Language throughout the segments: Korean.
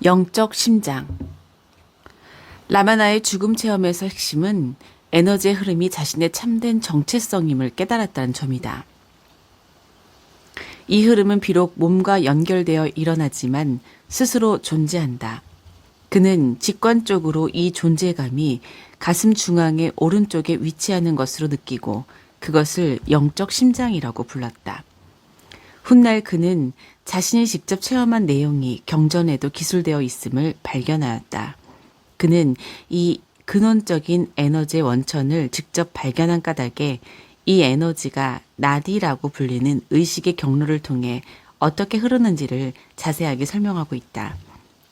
영적 심장. 라마나의 죽음 체험에서 핵심은 에너지의 흐름이 자신의 참된 정체성임을 깨달았다는 점이다. 이 흐름은 비록 몸과 연결되어 일어나지만 스스로 존재한다. 그는 직관적으로 이 존재감이 가슴 중앙의 오른쪽에 위치하는 것으로 느끼고 그것을 영적 심장이라고 불렀다. 훗날 그는 자신이 직접 체험한 내용이 경전에도 기술되어 있음을 발견하였다. 그는 이 근원적인 에너지의 원천을 직접 발견한 까닭에 이 에너지가 나디라고 불리는 의식의 경로를 통해 어떻게 흐르는지를 자세하게 설명하고 있다.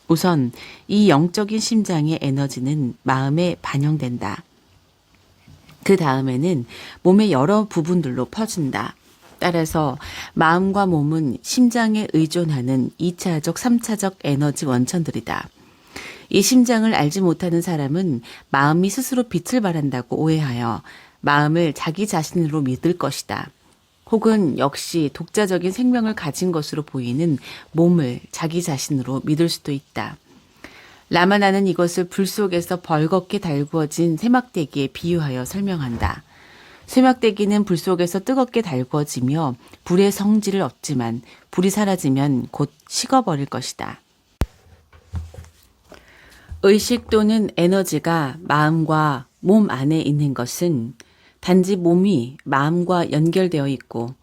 우선 이 영적인 심장의 에너지는 마음에 반영된다. 그 다음에는 몸의 여러 부분들로 퍼진다. 따라서 마음과 몸은 심장에 의존하는 2차적, 3차적 에너지 원천들이다. 이 심장을 알지 못하는 사람은 마음이 스스로 빛을 발한다고 오해하여 마음을 자기 자신으로 믿을 것이다. 혹은 역시 독자적인 생명을 가진 것으로 보이는 몸을 자기 자신으로 믿을 수도 있다. 라마나는 이것을 불 속에서 벌겋게 달구어진 세막대기에 비유하여 설명한다. 세막대기는 불 속에서 뜨겁게 달구어지며 불의 성질을 얻지만 불이 사라지면 곧 식어버릴 것이다. 의식 또는 에너지가 마음과 몸 안에 있는 것은 단지 몸이 마음과 연결되어 있고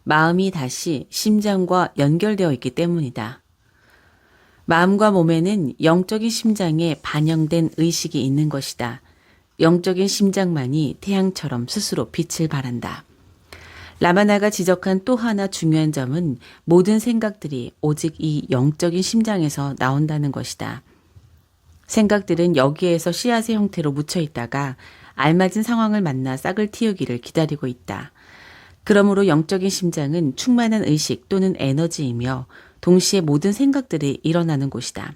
마음이 다시 심장과 연결되어 있기 때문이다. 마음과 몸에는 영적인 심장에 반영된 의식이 있는 것이다. 영적인 심장만이 태양처럼 스스로 빛을 발한다. 라마나가 지적한 또 하나 중요한 점은 모든 생각들이 오직 이 영적인 심장에서 나온다는 것이다. 생각들은 여기에서 씨앗의 형태로 묻혀 있다가 알맞은 상황을 만나 싹을 틔우기를 기다리고 있다. 그러므로 영적인 심장은 충만한 의식 또는 에너지이며 동시에 모든 생각들이 일어나는 곳이다.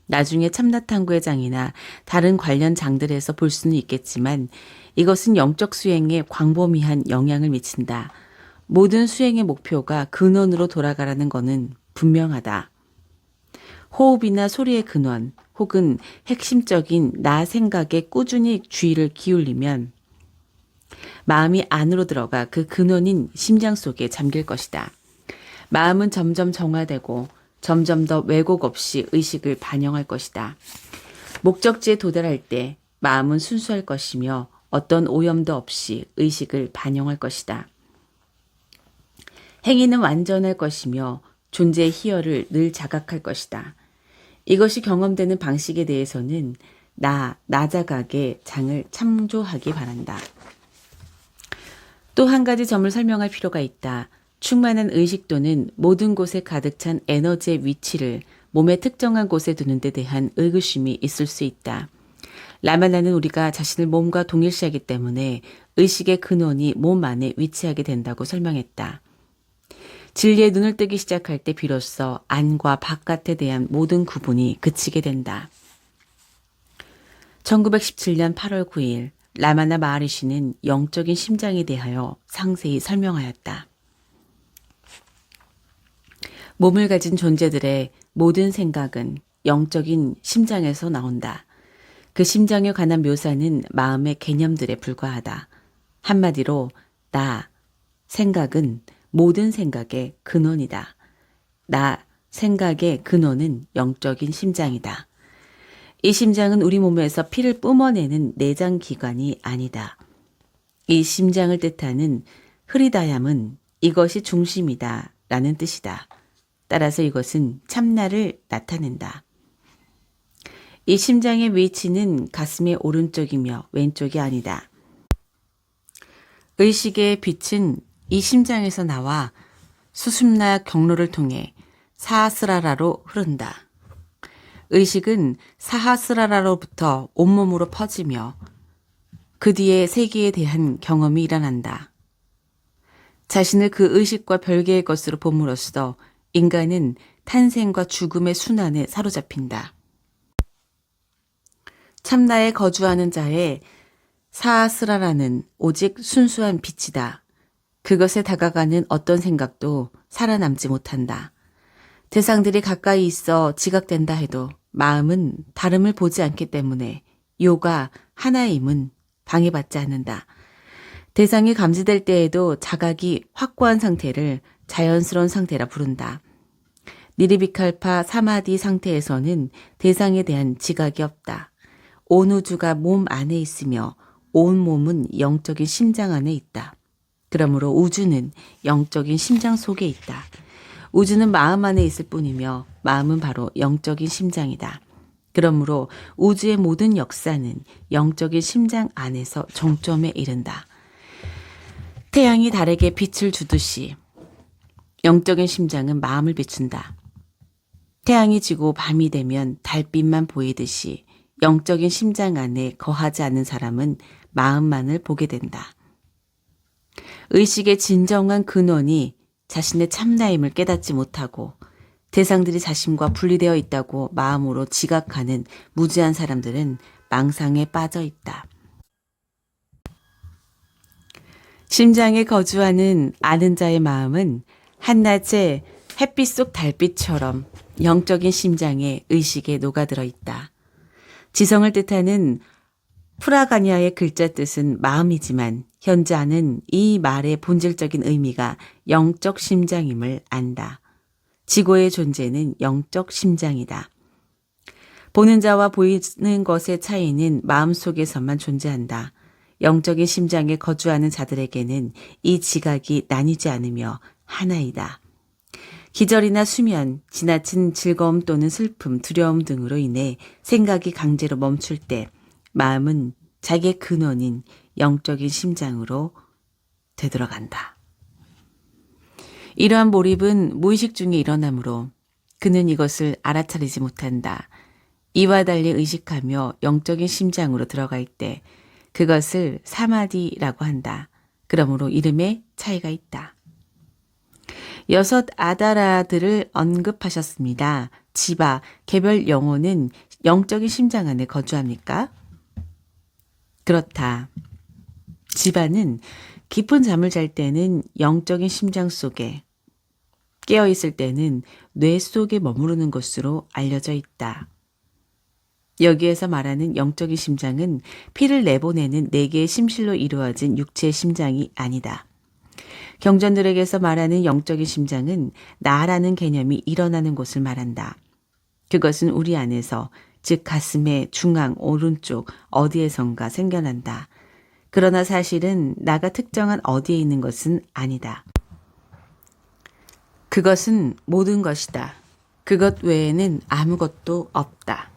나중에 참나탐구의 장이나 다른 관련 장들에서 볼 수는 있겠지만 이것은 영적 수행에 광범위한 영향을 미친다. 모든 수행의 목표가 근원으로 돌아가라는 것은 분명하다. 호흡이나 소리의 근원 혹은 핵심적인 나 생각에 꾸준히 주의를 기울이면 마음이 안으로 들어가 그 근원인 심장 속에 잠길 것이다. 마음은 점점 정화되고 점점 더 왜곡 없이 의식을 반영할 것이다. 목적지에 도달할 때 마음은 순수할 것이며 어떤 오염도 없이 의식을 반영할 것이다. 행위는 완전할 것이며 존재의 희열을 늘 자각할 것이다. 이것이 경험되는 방식에 대해서는 나자각의 장을 참조하기 바란다. 또 한 가지 점을 설명할 필요가 있다. 충만한 의식 또는 모든 곳에 가득 찬 에너지의 위치를 몸의 특정한 곳에 두는 데 대한 의구심이 있을 수 있다. 라마나는 우리가 자신을 몸과 동일시하기 때문에 의식의 근원이 몸 안에 위치하게 된다고 설명했다. 진리의 눈을 뜨기 시작할 때 비로소 안과 바깥에 대한 모든 구분이 그치게 된다. 1917년 8월 9일 라마나 마하리시는 영적인 심장에 대하여 상세히 설명하였다. 몸을 가진 존재들의 모든 생각은 영적인 심장에서 나온다. 그 심장에 관한 묘사는 마음의 개념들에 불과하다. 한마디로 생각은 모든 생각의 근원이다. 생각의 근원은 영적인 심장이다. 이 심장은 우리 몸에서 피를 뿜어내는 내장기관이 아니다. 이 심장을 뜻하는 흐리다얌은 이것이 중심이다 라는 뜻이다. 따라서 이것은 참나를 나타낸다. 이 심장의 위치는 가슴의 오른쪽이며 왼쪽이 아니다. 의식의 빛은 이 심장에서 나와 수숨나 경로를 통해 사하스라라로 흐른다. 의식은 사하스라라로부터 온몸으로 퍼지며 그 뒤에 세계에 대한 경험이 일어난다. 자신을 그 의식과 별개의 것으로 봄으로써 인간은 탄생과 죽음의 순환에 사로잡힌다. 참나에 거주하는 자의 사하스라라는 오직 순수한 빛이다. 그것에 다가가는 어떤 생각도 살아남지 못한다. 대상들이 가까이 있어 지각된다 해도 마음은 다름을 보지 않기 때문에 요가 하나임은 방해받지 않는다. 대상이 감지될 때에도 자각이 확고한 상태를 자연스러운 상태라 부른다. 니르비칼파 사마디 상태에서는 대상에 대한 지각이 없다. 온 우주가 몸 안에 있으며 온 몸은 영적인 심장 안에 있다. 그러므로 우주는 영적인 심장 속에 있다. 우주는 마음 안에 있을 뿐이며 마음은 바로 영적인 심장이다. 그러므로 우주의 모든 역사는 영적인 심장 안에서 정점에 이른다. 태양이 달에게 빛을 주듯이 영적인 심장은 마음을 비춘다. 태양이 지고 밤이 되면 달빛만 보이듯이 영적인 심장 안에 거하지 않는 사람은 마음만을 보게 된다. 의식의 진정한 근원이 자신의 참나임을 깨닫지 못하고 대상들이 자신과 분리되어 있다고 마음으로 지각하는 무지한 사람들은 망상에 빠져 있다. 심장에 거주하는 아는 자의 마음은 한낮의 햇빛 속 달빛처럼 영적인 심장의 의식에 녹아들어 있다. 지성을 뜻하는 프라가니아의 글자 뜻은 마음이지만 현자는 이 말의 본질적인 의미가 영적 심장임을 안다. 지고의 존재는 영적 심장이다. 보는 자와 보이는 것의 차이는 마음속에서만 존재한다. 영적인 심장에 거주하는 자들에게는 이 지각이 나뉘지 않으며 하나이다. 기절이나 수면, 지나친 즐거움 또는 슬픔, 두려움 등으로 인해 생각이 강제로 멈출 때 마음은 자기의 근원인 영적인 심장으로 되돌아간다. 이러한 몰입은 무의식 중에 일어나므로 그는 이것을 알아차리지 못한다. 이와 달리 의식하며 영적인 심장으로 들어갈 때 그것을 사마디라고 한다. 그러므로 이름에 차이가 있다. 6 아다라들을 언급하셨습니다. 지바, 개별 영혼은 영적인 심장 안에 거주합니까? 그렇다. 지바는 깊은 잠을 잘 때는 영적인 심장 속에, 깨어있을 때는 뇌 속에 머무르는 것으로 알려져 있다. 여기에서 말하는 영적인 심장은 피를 내보내는 4개의 심실로 이루어진 육체의 심장이 아니다. 경전들에게서 말하는 영적인 심장은 나라는 개념이 일어나는 곳을 말한다. 그것은 우리 안에서, 즉 가슴의 중앙 오른쪽 어디에선가 생겨난다. 그러나 사실은 나가 특정한 어디에 있는 것은 아니다. 그것은 모든 것이다. 그것 외에는 아무것도 없다.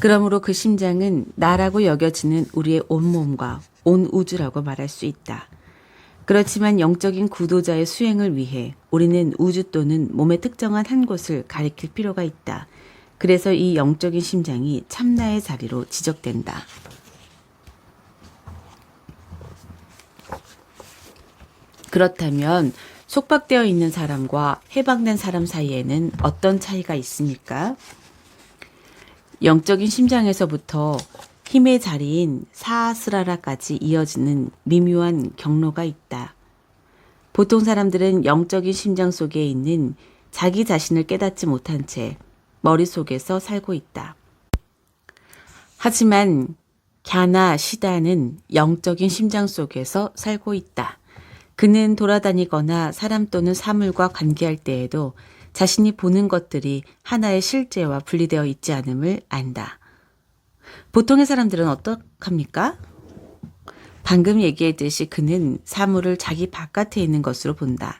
그러므로 그 심장은 나라고 여겨지는 우리의 온몸과 온 우주라고 말할 수 있다. 그렇지만 영적인 구도자의 수행을 위해 우리는 우주 또는 몸의 특정한 한 곳을 가리킬 필요가 있다. 그래서 이 영적인 심장이 참나의 자리로 지적된다. 그렇다면 속박되어 있는 사람과 해방된 사람 사이에는 어떤 차이가 있습니까? 영적인 심장에서부터 힘의 자리인 사스라라까지 이어지는 미묘한 경로가 있다. 보통 사람들은 영적인 심장 속에 있는 자기 자신을 깨닫지 못한 채 머릿속에서 살고 있다. 하지만 갸나 시다는 영적인 심장 속에서 살고 있다. 그는 돌아다니거나 사람 또는 사물과 관계할 때에도 자신이 보는 것들이 하나의 실제와 분리되어 있지 않음을 안다. 보통의 사람들은 어떡합니까? 방금 얘기했듯이 그는 사물을 자기 바깥에 있는 것으로 본다.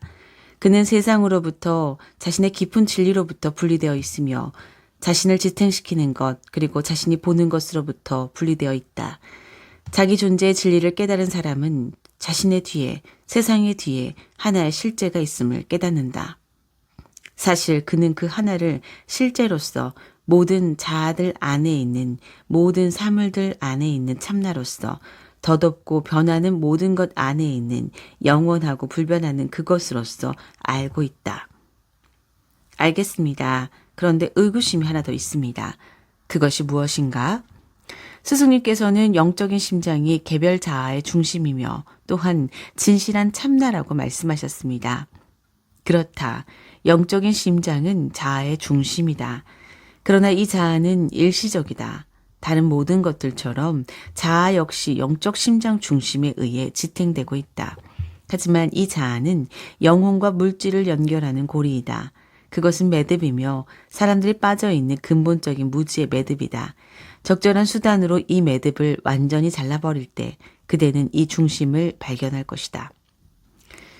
그는 세상으로부터 자신의 깊은 진리로부터 분리되어 있으며 자신을 지탱시키는 것 그리고 자신이 보는 것으로부터 분리되어 있다. 자기 존재의 진리를 깨달은 사람은 자신의 뒤에 세상의 뒤에 하나의 실제가 있음을 깨닫는다. 사실 그는 그 하나를 실제로서 모든 자아들 안에 있는 모든 사물들 안에 있는 참나로서 덧없고 변하는 모든 것 안에 있는 영원하고 불변하는 그것으로서 알고 있다. 알겠습니다. 그런데 의구심이 하나 더 있습니다. 그것이 무엇인가? 스승님께서는 영적인 심장이 개별 자아의 중심이며 또한 진실한 참나라고 말씀하셨습니다. 그렇다. 영적인 심장은 자아의 중심이다. 그러나 이 자아는 일시적이다. 다른 모든 것들처럼 자아 역시 영적 심장 중심에 의해 지탱되고 있다. 하지만 이 자아는 영혼과 물질을 연결하는 고리이다. 그것은 매듭이며 사람들이 빠져있는 근본적인 무지의 매듭이다. 적절한 수단으로 이 매듭을 완전히 잘라버릴 때 그대는 이 중심을 발견할 것이다.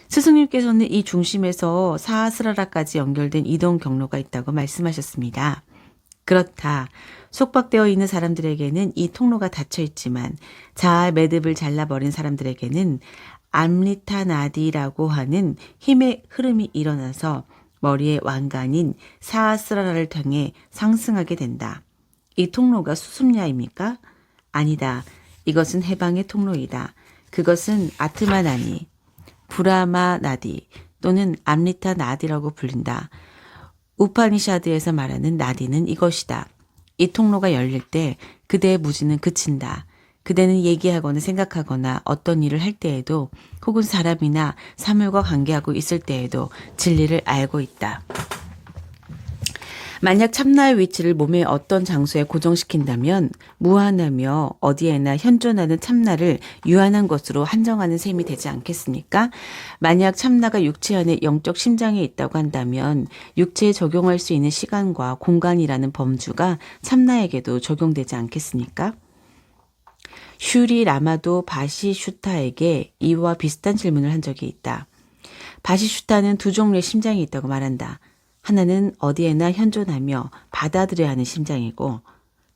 스승님께서는 이 중심에서 사하스라라까지 연결된 이동 경로가 있다고 말씀하셨습니다. 그렇다. 속박되어 있는 사람들에게는 이 통로가 닫혀 있지만 자아의 매듭을 잘라버린 사람들에게는 암리타 나디라고 하는 힘의 흐름이 일어나서 머리의 왕관인 사하스라라를 통해 상승하게 된다. 이 통로가 수습야입니까? 아니다. 이것은 해방의 통로이다. 그것은 아트마나니, 브라마나디 또는 암리타 나디라고 불린다. 우파니샤드에서 말하는 나디는 이것이다. 이 통로가 열릴 때 그대의 무지는 그친다. 그대는 얘기하거나 생각하거나 어떤 일을 할 때에도 혹은 사람이나 사물과 관계하고 있을 때에도 진리를 알고 있다. 만약 참나의 위치를 몸의 어떤 장소에 고정시킨다면 무한하며 어디에나 현존하는 참나를 유한한 것으로 한정하는 셈이 되지 않겠습니까? 만약 참나가 육체 안에 영적 심장에 있다고 한다면 육체에 적용할 수 있는 시간과 공간이라는 범주가 참나에게도 적용되지 않겠습니까? 슈리 라마도 바시슈타에게 이와 비슷한 질문을 한 적이 있다. 바시슈타는 두 종류의 심장이 있다고 말한다. 하나는 어디에나 현존하며 받아들여야 하는 심장이고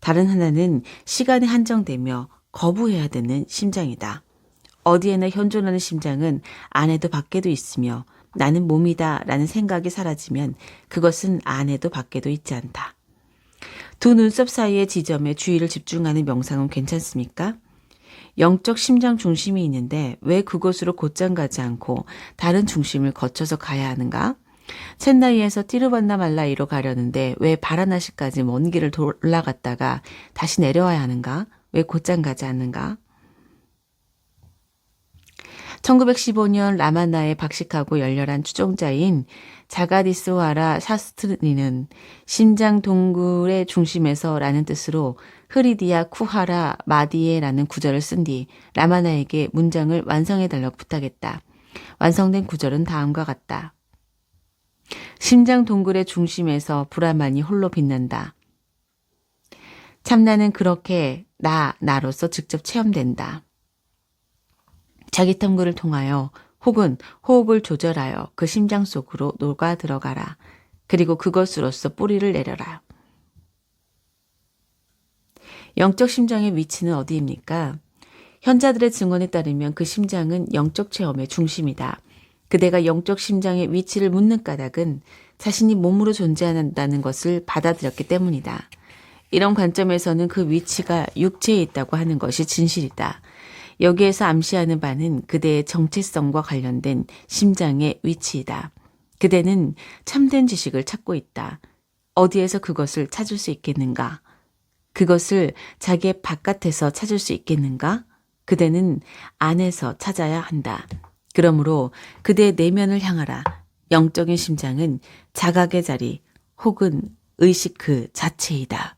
다른 하나는 시간에 한정되며 거부해야 되는 심장이다. 어디에나 현존하는 심장은 안에도 밖에도 있으며 나는 몸이다 라는 생각이 사라지면 그것은 안에도 밖에도 있지 않다. 두 눈썹 사이의 지점에 주의를 집중하는 명상은 괜찮습니까? 영적 심장 중심이 있는데 왜 그곳으로 곧장 가지 않고 다른 중심을 거쳐서 가야 하는가? 첸나이에서 티르반나말라이로 가려는데 왜 바라나시까지 먼 길을 올라갔다가 다시 내려와야 하는가? 왜 곧장 가지 않는가? 1915년 라마나에 박식하고 열렬한 추종자인 자가디스와라 샤스트리는 심장 동굴의 중심에서 라는 뜻으로 흐리디아 쿠하라 마디에라는 구절을 쓴 뒤 라마나에게 문장을 완성해달라고 부탁했다. 완성된 구절은 다음과 같다. 심장 동굴의 중심에서 브라만이 홀로 빛난다. 참나는 그렇게 나로서 직접 체험된다. 자기 탐구를 통하여 혹은 호흡을 조절하여 그 심장 속으로 녹아 들어가라. 그리고 그것으로서 뿌리를 내려라. 영적 심장의 위치는 어디입니까? 현자들의 증언에 따르면 그 심장은 영적 체험의 중심이다. 그대가 영적 심장의 위치를 묻는 까닭은 자신이 몸으로 존재한다는 것을 받아들였기 때문이다. 이런 관점에서는 그 위치가 육체에 있다고 하는 것이 진실이다. 여기에서 암시하는 바는 그대의 정체성과 관련된 심장의 위치이다. 그대는 참된 지식을 찾고 있다. 어디에서 그것을 찾을 수 있겠는가? 그것을 자기의 바깥에서 찾을 수 있겠는가? 그대는 안에서 찾아야 한다. 그러므로 그대의 내면을 향하라. 영적인 심장은 자각의 자리 혹은 의식 그 자체이다.